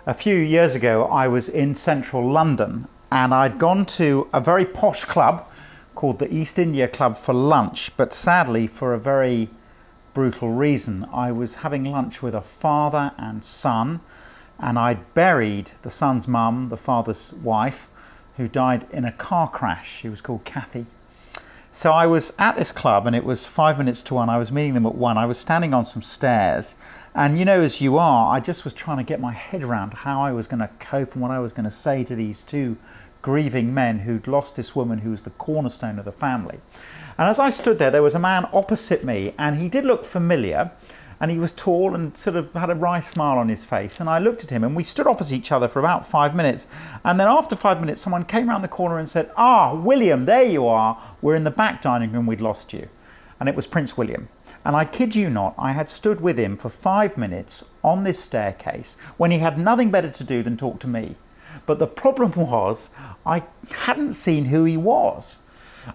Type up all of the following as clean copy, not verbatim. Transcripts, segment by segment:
A few years ago, I was in central London and I'd gone to a very posh club called the East India Club for lunch, but sadly, for a very brutal reason. I was having lunch with a father and son, and I'd buried the son's mum, the father's wife, who died in a car crash. She was called Kathy. So I was at this club and it was 5 minutes to 1. I was meeting them at 1. I was standing on some stairs, and you know, as you are, I just was trying to get my head around how I was going to cope and what I was going to say to these two grieving men who'd lost this woman who was the cornerstone of the family. And as I stood there was a man opposite me, and he did look familiar, and he was tall and sort of had a wry smile on his face. And I looked at him, and we stood opposite each other for about 5 minutes. And then after 5 minutes, someone came around the corner and said, "Ah, William, there you are. We're in the back dining room, we'd lost you." And it was Prince William. And I kid you not, I had stood with him for 5 minutes on this staircase when he had nothing better to do than talk to me. But the problem was, I hadn't seen who he was.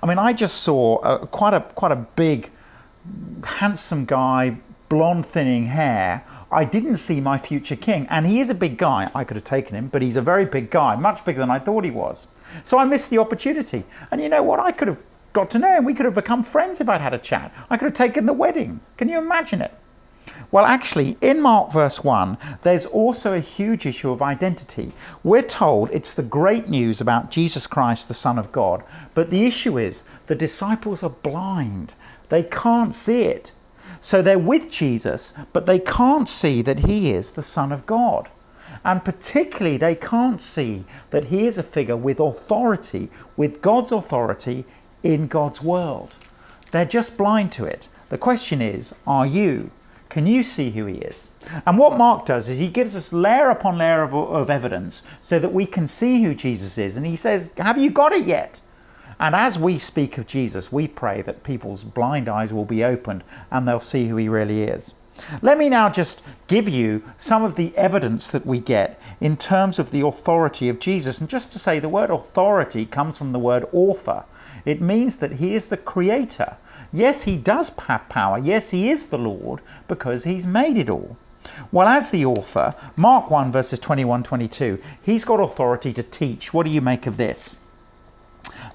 I mean, I just saw quite a big, handsome guy, blonde thinning hair. I didn't see my future king, and he is a big guy. I could have taken him, but he's a very big guy, much bigger than I thought he was. So I missed the opportunity. And you know what? I could have got to know him. We could have become friends if I'd had a chat. I could have taken the wedding. Can you imagine it? Well, actually, in Mark verse 1, there's also a huge issue of identity. We're told it's the great news about Jesus Christ, the Son of God. But the issue is the disciples are blind. They can't see it. So they're with Jesus, but they can't see that he is the Son of God. And particularly, they can't see that he is a figure with authority, with God's authority in God's world. They're just blind to it. The question is, are you? Can you see who he is? And what Mark does is he gives us layer upon layer of evidence so that we can see who Jesus is. And he says, have you got it yet? And as we speak of Jesus, we pray that people's blind eyes will be opened and they'll see who he really is. Let me now just give you some of the evidence that we get in terms of the authority of Jesus. And just to say, the word authority comes from the word author. It means that he is the creator. Yes, he does have power. Yes, he is the Lord because he's made it all. Well, as the author, Mark 1 verses 21-22, he's got authority to teach. What do you make of this?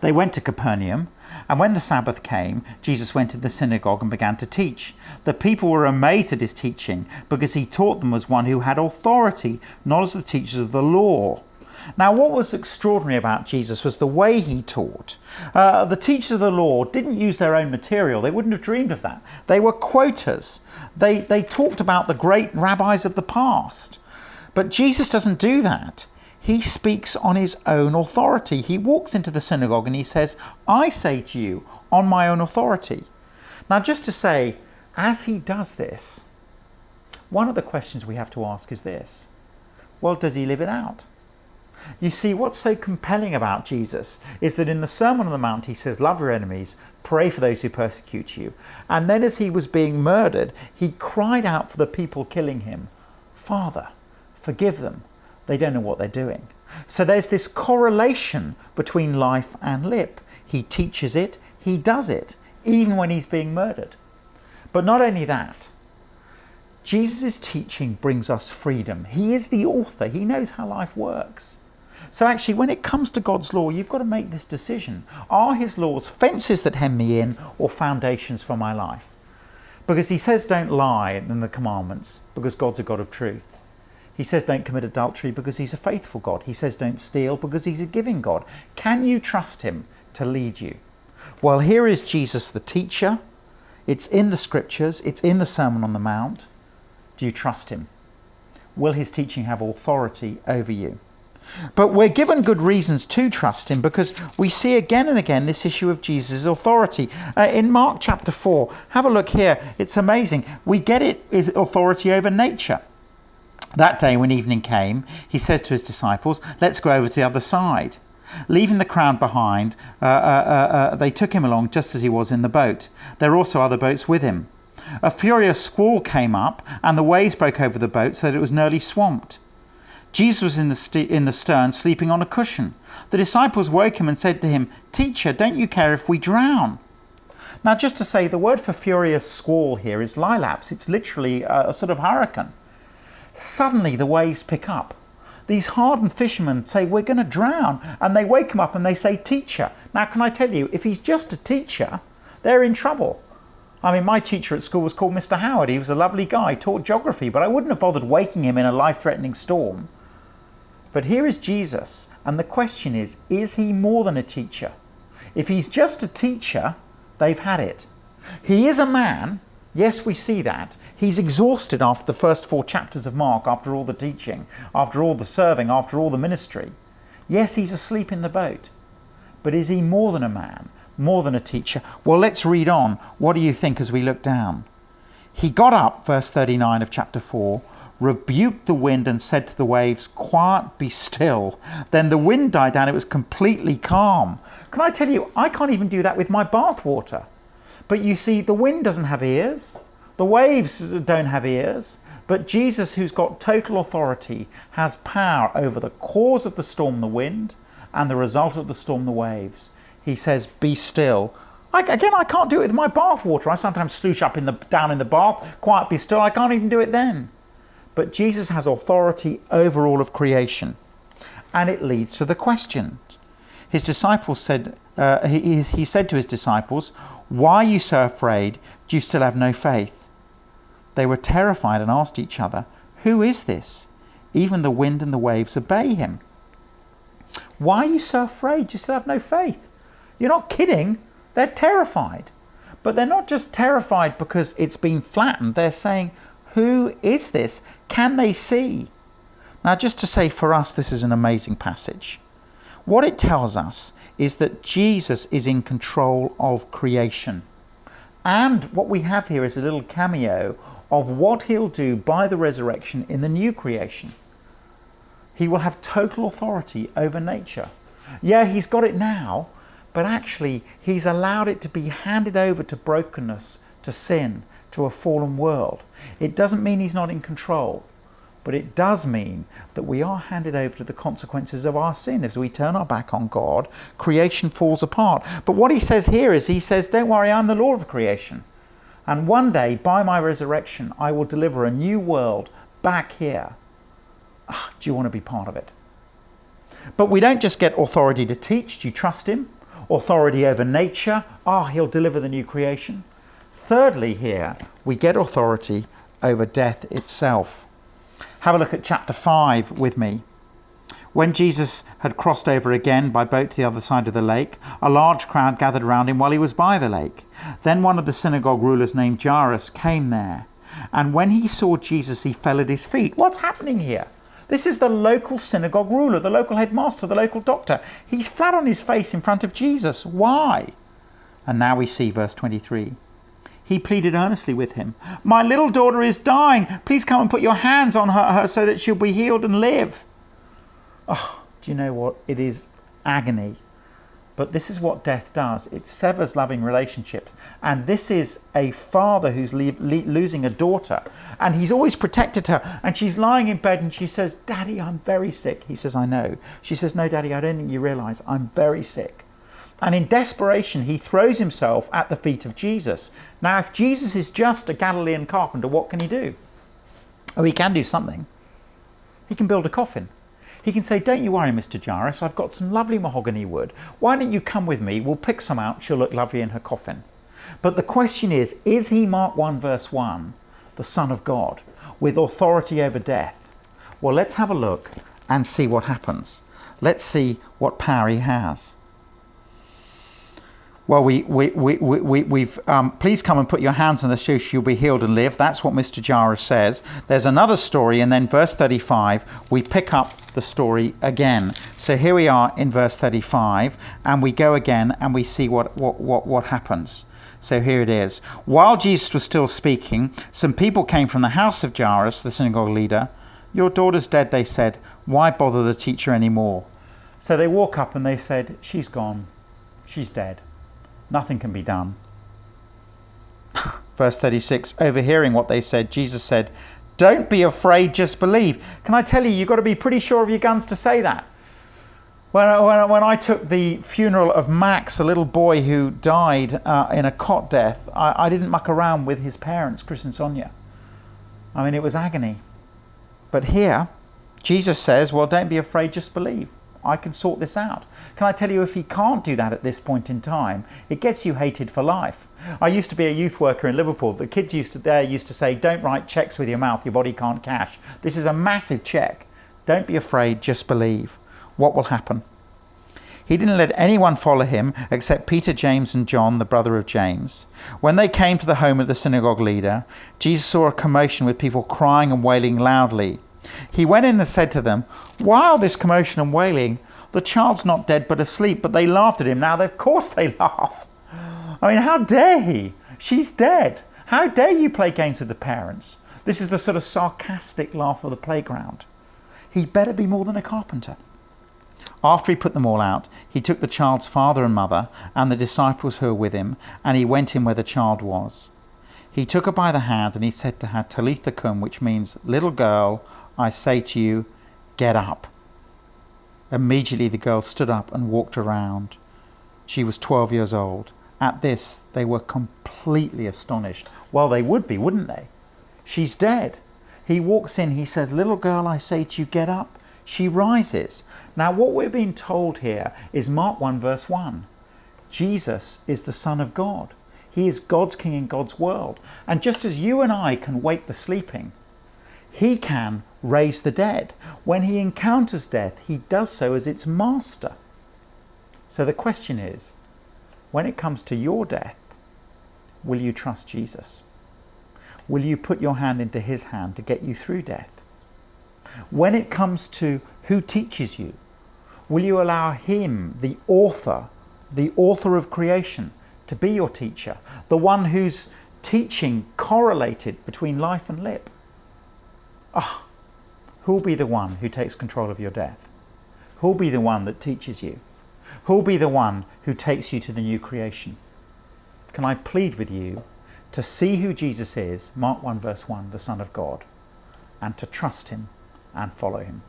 They went to Capernaum, and when the Sabbath came, Jesus went to the synagogue and began to teach. The people were amazed at his teaching because he taught them as one who had authority, not as the teachers of the law. Now, what was extraordinary about Jesus was the way he taught. The teachers of the law didn't use their own material. They wouldn't have dreamed of that. They were quoters. They talked about the great rabbis of the past. But Jesus doesn't do that. He speaks on his own authority. He walks into the synagogue and he says, "I say to you on my own authority." Now, just to say, as he does this, one of the questions we have to ask is this: well, does he live it out? You see, what's so compelling about Jesus is that in the Sermon on the Mount, he says, love your enemies, pray for those who persecute you. And then as he was being murdered, he cried out for the people killing him, "Father, forgive them. They don't know what they're doing." So there's this correlation between life and lip. He teaches it, he does it, even when he's being murdered. But not only that, Jesus' teaching brings us freedom. He is the author. He knows how life works. So actually, when it comes to God's law, you've got to make this decision. Are his laws fences that hem me in or foundations for my life? Because he says don't lie in the commandments because God's a God of truth. He says don't commit adultery because he's a faithful God. He says don't steal because he's a giving God. Can you trust him to lead you? Well, here is Jesus the teacher. It's in the scriptures. It's in the Sermon on the Mount. Do you trust him? Will his teaching have authority over you? But we're given good reasons to trust him because we see again and again this issue of Jesus' authority. In Mark chapter 4, have a look here. It's amazing. We get it is authority over nature. That day when evening came, he said to his disciples, "Let's go over to the other side." Leaving the crowd behind, they took him along just as he was in the boat. There were also other boats with him. A furious squall came up and the waves broke over the boat so that it was nearly swamped. Jesus was in the stern sleeping on a cushion. The disciples woke him and said to him, "Teacher, don't you care if we drown?" Now, just to say, the word for furious squall here is lilaps. It's literally a sort of hurricane. Suddenly the waves pick up. These hardened fishermen say, we're going to drown. And they wake him up and they say, teacher. Now, can I tell you, if he's just a teacher, they're in trouble. I mean, my teacher at school was called Mr. Howard. He was a lovely guy, taught geography, but I wouldn't have bothered waking him in a life-threatening storm. But here is Jesus, and the question is he more than a teacher? If he's just a teacher, they've had it. He is a man. Yes, we see that. He's exhausted after the first 4 chapters of Mark, after all the teaching, after all the serving, after all the ministry. Yes, he's asleep in the boat. But is he more than a man, more than a teacher? Well, let's read on. What do you think as we look down? He got up, verse 39 of chapter 4, rebuked the wind and said to the waves, quiet, be still. Then the wind died down. It was completely calm. Can I tell you, I can't even do that with my bath water. But you see, the wind doesn't have ears. The waves don't have ears. But Jesus, who's got total authority, has power over the cause of the storm, the wind, and the result of the storm, the waves. He says, be still. I can't do it with my bath water. I sometimes sloosh up down in the bath, quiet, be still. I can't even do it then. But Jesus has authority over all of creation. And it leads to the question. His disciples said, he said to his disciples, why are you so afraid? Do you still have no faith? They were terrified and asked each other, who is this? Even the wind and the waves obey him. Why are you so afraid? Do you still have no faith? You're not kidding. They're terrified. But they're not just terrified because it's been flattened. They're saying, who is this? Can they see? Now, just to say for us, this is an amazing passage. What it tells us is that Jesus is in control of creation. And what we have here is a little cameo of what he'll do by the resurrection in the new creation. He will have total authority over nature. Yeah, he's got it now, but actually he's allowed it to be handed over to brokenness, to sin, to a fallen world. It doesn't mean he's not in control. But it does mean that we are handed over to the consequences of our sin. As we turn our back on God, creation falls apart. But what he says here is, he says, don't worry, I'm the Lord of creation. And one day, by my resurrection, I will deliver a new world back here. Do you want to be part of it? But we don't just get authority to teach. Do you trust him? Authority over nature. He'll deliver the new creation. Thirdly here, we get authority over death itself. Have a look at chapter 5 with me. When Jesus had crossed over again by boat to the other side of the lake, a large crowd gathered around him while he was by the lake. Then one of the synagogue rulers named Jairus came there. And when he saw Jesus, he fell at his feet. What's happening here? This is the local synagogue ruler, the local headmaster, the local doctor. He's flat on his face in front of Jesus. Why? And now we see verse 23. He pleaded earnestly with him. My little daughter is dying. Please come and put your hands on her so that she'll be healed and live. Do you know what? It is agony. But this is what death does. It severs loving relationships. And this is a father who's losing a daughter. And he's always protected her. And she's lying in bed and she says, Daddy, I'm very sick. He says, I know. She says, no, Daddy, I don't think you realise I'm very sick. And in desperation, he throws himself at the feet of Jesus. Now, if Jesus is just a Galilean carpenter, what can he do? He can do something. He can build a coffin. He can say, don't you worry, Mr. Jairus, I've got some lovely mahogany wood. Why don't you come with me? We'll pick some out. She'll look lovely in her coffin. But the question is he Mark 1 verse 1, the Son of God, with authority over death? Well, let's have a look and see what happens. Let's see what power he has. Well, we've please come and put your hands on the shoes, you'll be healed and live. That's what Mr. Jairus says. There's another story, and then verse 35, we pick up the story again. So here we are in verse 35, and we go again, and we see what happens. So here it is. While Jesus was still speaking, some people came from the house of Jairus, the synagogue leader. Your daughter's dead, they said. Why bother the teacher anymore? So they walk up and they said, she's gone. She's dead. Nothing can be done. Verse 36, overhearing what they said, Jesus said, don't be afraid, just believe. Can I tell you, you've got to be pretty sure of your guns to say that. When I took the funeral of Max, a little boy who died in a cot death, I didn't muck around with his parents, Chris and Sonia. I mean, it was agony. But here, Jesus says, well, don't be afraid, just believe. I can sort this out. Can I tell you, if he can't do that at this point in time, it gets you hated for life. I used to be a youth worker in Liverpool. The kids used to say, don't write checks with your mouth, your body can't cash. This is a massive check. Don't be afraid, just believe. What will happen? He didn't let anyone follow him except Peter, James and John, the brother of James. When they came to the home of the synagogue leader, Jesus saw a commotion with people crying and wailing loudly. He went in and said to them, why all this commotion and wailing? The child's not dead but asleep. But they laughed at him. Now, of course they laugh. I mean, how dare he? She's dead. How dare you play games with the parents? This is the sort of sarcastic laugh of the playground. He better be more than a carpenter. After he put them all out, he took the child's father and mother and the disciples who were with him, and he went in where the child was. He took her by the hand and he said to her, Talitha cum, which means, little girl, I say to you, get up. Immediately the girl stood up and walked around. She was 12 years old. At this, they were completely astonished. Well, they would be, wouldn't they? She's dead. He walks in, he says, little girl, I say to you, get up. She rises. Now, what we're being told here is Mark 1 verse 1. Jesus is the Son of God. He is God's King in God's world. And just as you and I can wake the sleeping, he can raise the dead. When he encounters death, he does so as its master. So the question is, when it comes to your death, will you trust Jesus? Will you put your hand into his hand to get you through death? When it comes to who teaches you, will you allow him, the author of creation, to be your teacher, the one whose teaching correlated between life and lip? Who'll be the one who takes control of your death? Who'll be the one that teaches you? Who'll be the one who takes you to the new creation? Can I plead with you to see who Jesus is, Mark 1 verse 1, the Son of God, and to trust him and follow him?